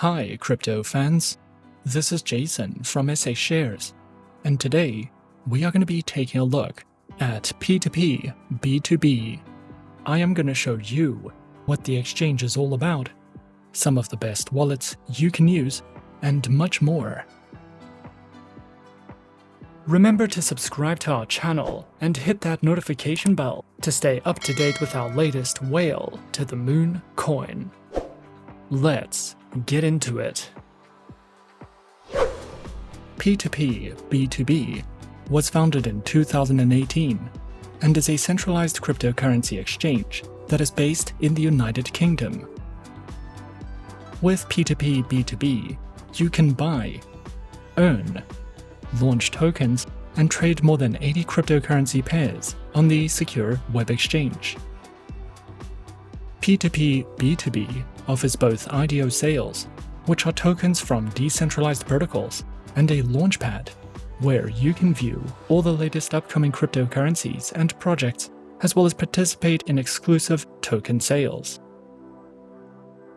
Hi crypto fans, this is Jason from SA Shares, and today we are going to be taking a look at P2PB2B. I am going to show you what the exchange is all about, some of the best wallets you can use, and much more. Remember to subscribe to our channel and hit that notification bell to stay up to date with our latest whale to the moon coin. Let's get into it. P2PB2B was founded in 2018 and is a centralized cryptocurrency exchange that is based in the United Kingdom. With P2PB2B, you can buy, earn, launch tokens, and trade more than 80 cryptocurrency pairs on the secure web exchange. P2PB2B offers both IDO sales, which are tokens from decentralized protocols, and a launchpad, where you can view all the latest upcoming cryptocurrencies and projects, as well as participate in exclusive token sales.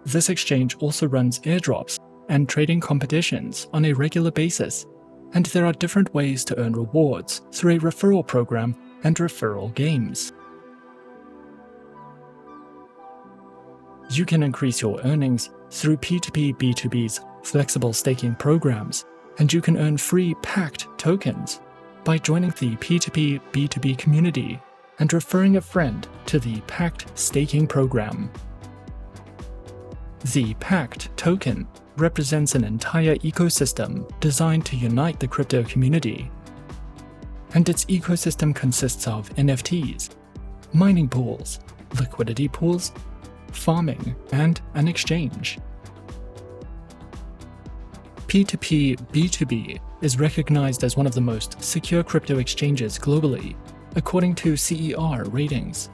This exchange also runs airdrops and trading competitions on a regular basis, and there are different ways to earn rewards through a referral program and referral games. You can increase your earnings through P2PB2B's flexible staking programs, and you can earn free PACT tokens by joining the P2PB2B community and referring a friend to the PACT staking program. The PACT token represents an entire ecosystem designed to unite the crypto community, and its ecosystem consists of NFTs, mining pools, liquidity pools, farming, and an exchange. P2PB2B is recognized as one of the most secure crypto exchanges globally, according to CER ratings,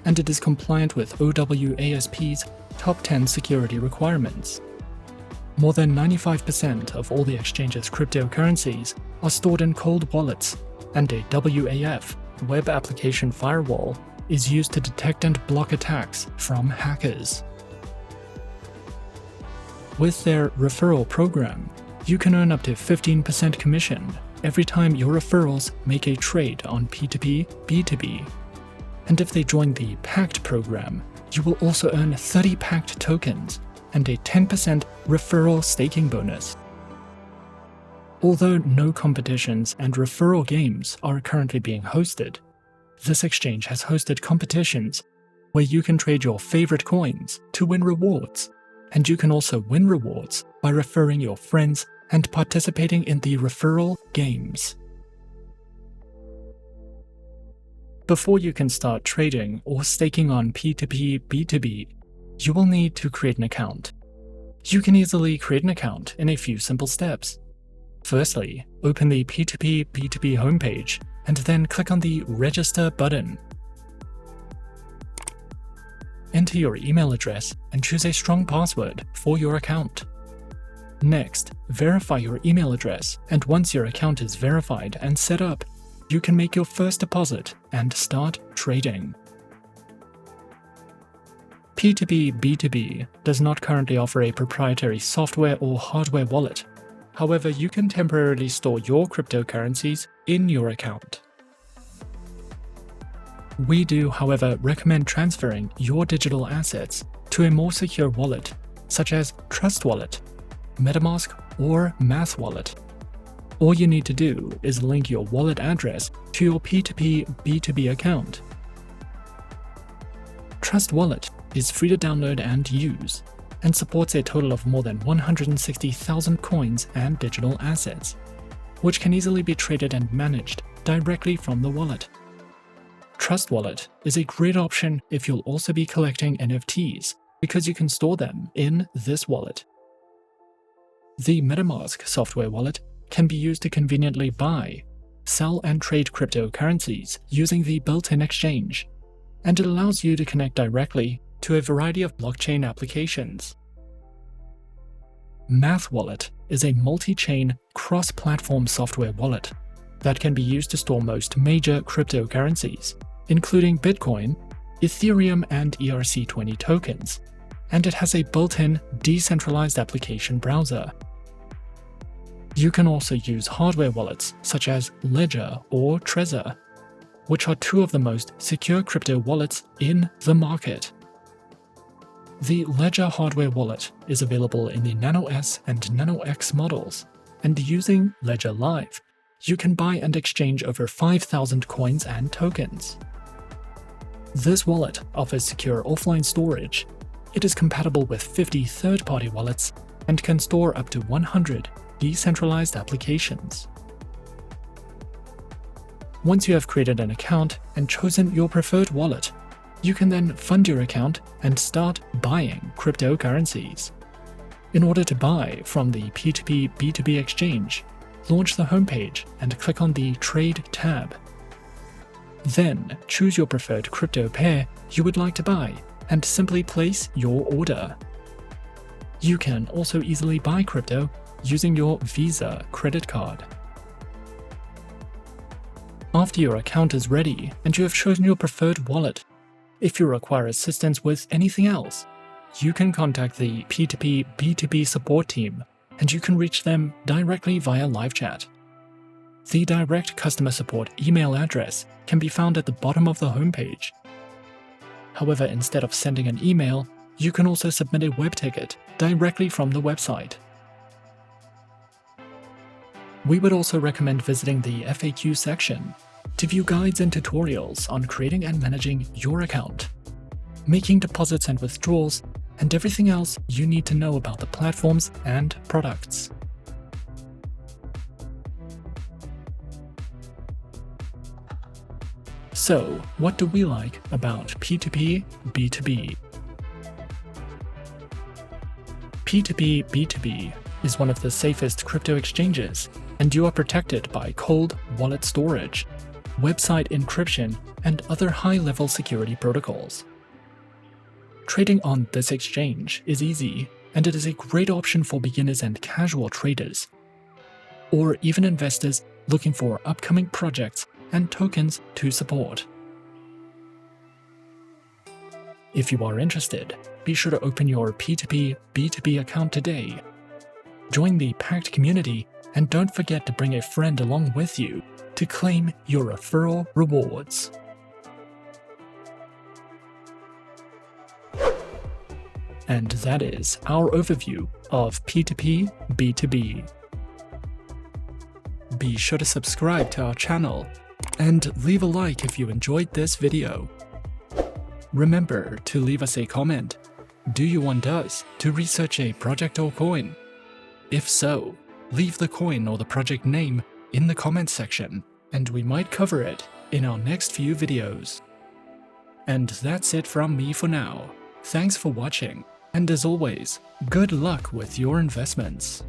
and it is compliant with OWASP's top 10 security requirements. More than 95% of all the exchange's cryptocurrencies are stored in cold wallets, and a WAF, Web Application Firewall, is used to detect and block attacks from hackers. With their referral program, you can earn up to 15% commission every time your referrals make a trade on P2PB2B. And if they join the PACT program, you will also earn 30 PACT tokens and a 10% referral staking bonus. Although no competitions and referral games are currently being hosted, this exchange has hosted competitions where you can trade your favorite coins to win rewards, and you can also win rewards by referring your friends and participating in the referral games. Before you can start trading or staking on P2PB2B, you will need to create an account. You can easily create an account in a few simple steps. Firstly, open the P2PB2B homepage and then click on the Register button. Enter your email address and choose a strong password for your account. Next, verify your email address, and once your account is verified and set up, you can make your first deposit and start trading. P2PB2B does not currently offer a proprietary software or hardware wallet. However, you can temporarily store your cryptocurrencies in your account. We do, however, recommend transferring your digital assets to a more secure wallet, such as Trust Wallet, MetaMask, or Math Wallet. All you need to do is link your wallet address to your P2PB2B account. Trust Wallet is free to download and use, and supports a total of more than 160,000 coins and digital assets, which can easily be traded and managed directly from the wallet. Trust Wallet is a great option if you'll also be collecting NFTs, because you can store them in this wallet. The MetaMask software wallet can be used to conveniently buy, sell, and trade cryptocurrencies using the built-in exchange, and it allows you to connect directly to a variety of blockchain applications. Math Wallet is a multi-chain, cross-platform software wallet that can be used to store most major cryptocurrencies, including Bitcoin, Ethereum, and ERC20 tokens, and it has a built-in decentralized application browser. You can also use hardware wallets such as Ledger or Trezor, which are two of the most secure crypto wallets in the market. The Ledger hardware wallet is available in the Nano S and Nano X models, and using Ledger Live, you can buy and exchange over 5,000 coins and tokens. This wallet offers secure offline storage. It is compatible with 50 third-party wallets and can store up to 100 decentralized applications. Once you have created an account and chosen your preferred wallet, you can then fund your account and start buying cryptocurrencies. In order to buy from the P2PB2B exchange, launch the homepage and click on the Trade tab. Then choose your preferred crypto pair you would like to buy and simply place your order. You can also easily buy crypto using your Visa credit card. After your account is ready and you have chosen your preferred wallet, if you require assistance with anything else, you can contact the P2PB2B support team and you can reach them directly via live chat. The direct customer support email address can be found at the bottom of the homepage. However, instead of sending an email, you can also submit a web ticket directly from the website. We would also recommend visiting the FAQ section to view guides and tutorials on creating and managing your account, making deposits and withdrawals, and everything else you need to know about the platforms and products. So, what do we like about P2PB2B? P2PB2B is one of the safest crypto exchanges, and you are protected by cold wallet storage, website encryption, and other high-level security protocols. Trading on this exchange is easy, and it is a great option for beginners and casual traders, or even investors looking for upcoming projects and tokens to support. If you are interested, be sure to open your P2PB2B account today. Join the PACT community and don't forget to bring a friend along with you to claim your referral rewards. And that is our overview of P2PB2B. Be sure to subscribe to our channel and leave a like if you enjoyed this video. Remember to leave us a comment. Do you want us to research a project or coin? If so, leave the coin or the project name in the comments section, and we might cover it in our next few videos. And that's it from me for now. Thanks for watching, and as always, good luck with your investments.